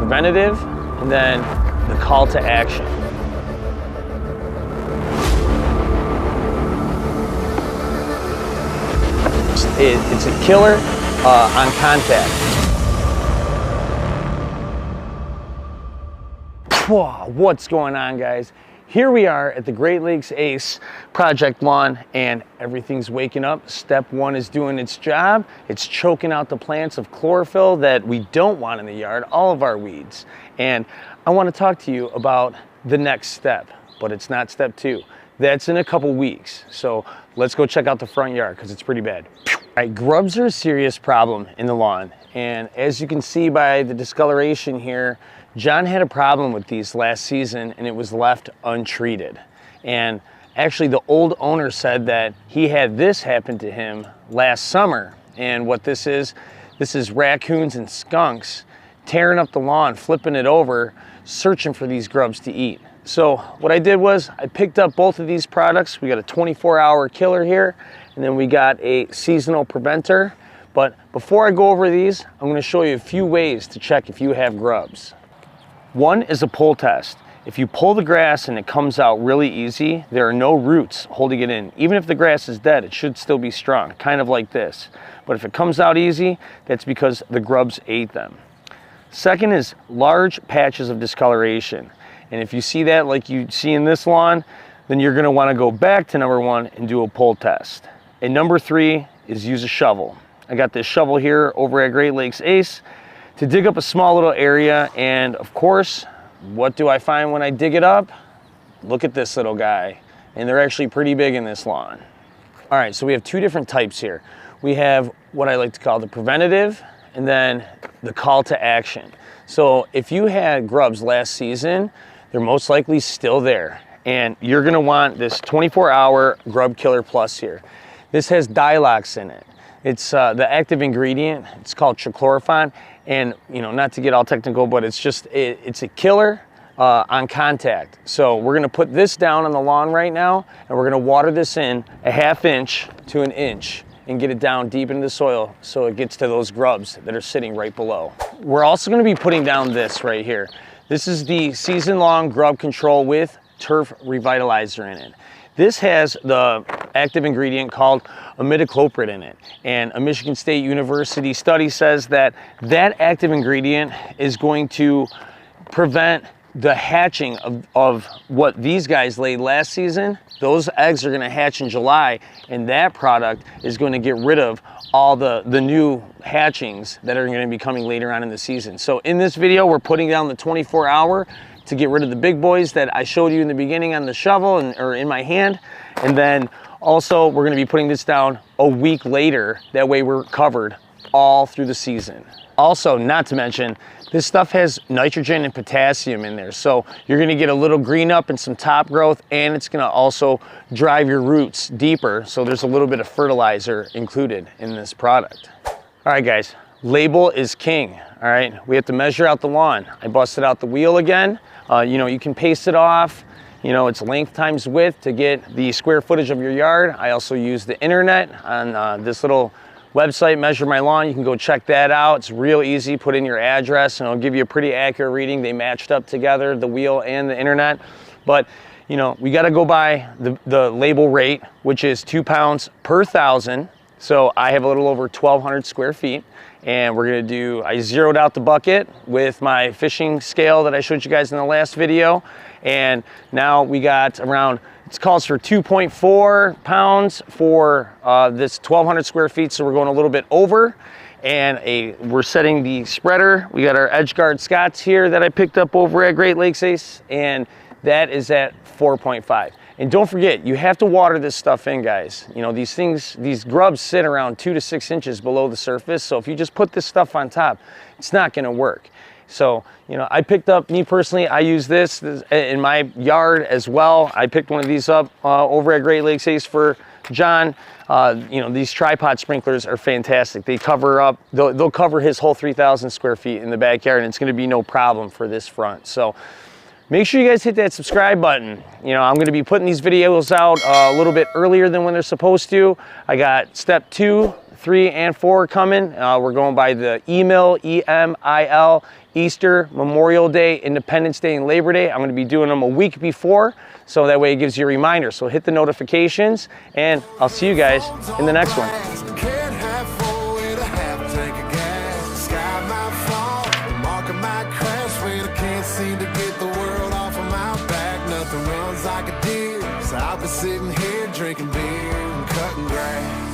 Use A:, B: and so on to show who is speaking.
A: preventative and then the call to action. It's a killer on contact. What's going on, guys? Here we are at the Great Lakes Ace Project Lawn, and everything's waking up. Step one is doing its job. It's choking out the plants of chlorophyll that we don't want in the yard, all of our weeds. And I want to talk to you about the next step, but it's not step two. That's in a couple weeks. So let's go check out the front yard because it's pretty bad. All right, grubs are a serious problem in the lawn. And as you can see by the discoloration here, John had a problem with these last season and it was left untreated. And actually the old owner said that he had this happen to him last summer. And what this is raccoons and skunks tearing up the lawn, flipping it over, searching for these grubs to eat. So what I did was I picked up both of these products. We got a 24-hour killer here, and then we got a seasonal preventer. But before I go over these, I'm going to show you a few ways to check if you have grubs. One is a pull test. If you pull the grass and it comes out really easy, there are no roots holding it in. Even if the grass is dead, it should still be strong, kind of like this. But if it comes out easy, that's because the grubs ate them. Second is large patches of discoloration. And if you see that like you see in this lawn, then you're going to want to go back to number one and do a pull test. And number three is use a shovel. I got this shovel here over at Great Lakes Ace to dig up a small little area. And of course, what do I find when I dig it up? Look at this little guy. And they're actually pretty big in this lawn. All right, so we have two different types here. We have what I like to call the preventative and then the call to action. So if you had grubs last season, they're most likely still there. And you're gonna want this 24-hour Grub Killer Plus here. This has Dilox in it. It's the active ingredient, it's called trichlorophon. And not to get all technical, but it's a killer on contact. So we're gonna put this down on the lawn right now, and we're gonna water this in a ½ inch to an inch and get it down deep into the soil so it gets to those grubs that are sitting right below. We're also gonna be putting down this right here. This is the season-long grub control with turf revitalizer in it. This has the active ingredient called imidacloprid in it. And a Michigan State University study says that that active ingredient is going to prevent the hatching of what these guys laid last season. Those eggs are gonna hatch in July, and that product is gonna get rid of all the new hatchings that are gonna be coming later on in the season. So in this video, we're putting down the 24-hour to get rid of the big boys that I showed you in the beginning on the shovel or in my hand. And then also we're gonna be putting this down a week later. That way we're covered all through the season. Also, not to mention, this stuff has nitrogen and potassium in there. So you're gonna get a little green up and some top growth, and it's gonna also drive your roots deeper. So there's a little bit of fertilizer included in this product. All right, guys, label is king. All right, we have to measure out the lawn. I busted out the wheel again. You can paste it off. It's length times width to get the square footage of your yard. I also use the internet on this little website, Measure My Lawn. You can go check that out. It's real easy. Put in your address and it'll give you a pretty accurate reading. They matched up together, the wheel and the internet. But we got to go by the label rate, which is 2 pounds per 1,000. So I have a little over 1,200 square feet. And we're gonna I zeroed out the bucket with my fishing scale that I showed you guys in the last video. And now we got around, it calls for 2.4 pounds for this 1,200 square feet. So we're going a little bit over. And we're setting the spreader. We got our Edgeguard Scots here that I picked up over at Great Lakes Ace. And that is at 4.5. And don't forget, you have to water this stuff in, guys. These grubs sit around 2 to 6 inches below the surface. So if you just put this stuff on top, it's not gonna work. So, I picked up, me personally, I use this in my yard as well. I picked one of these up over at Great Lakes Ace for John. These tripod sprinklers are fantastic. They cover up, they'll cover his whole 3,000 square feet in the backyard, and it's gonna be no problem for this front. So make sure you guys hit that subscribe button. I'm gonna be putting these videos out a little bit earlier than when they're supposed to. I got step 2, 3 and 4 coming. We're going by the EMIL, E-M-I-L, Easter, Memorial Day, Independence Day, and Labor Day. I'm going to be doing them a week before, so that way it gives you a reminder. So hit the notifications, and I'll see you guys in the next one.
B: I've been sitting here drinking beer and cutting grass.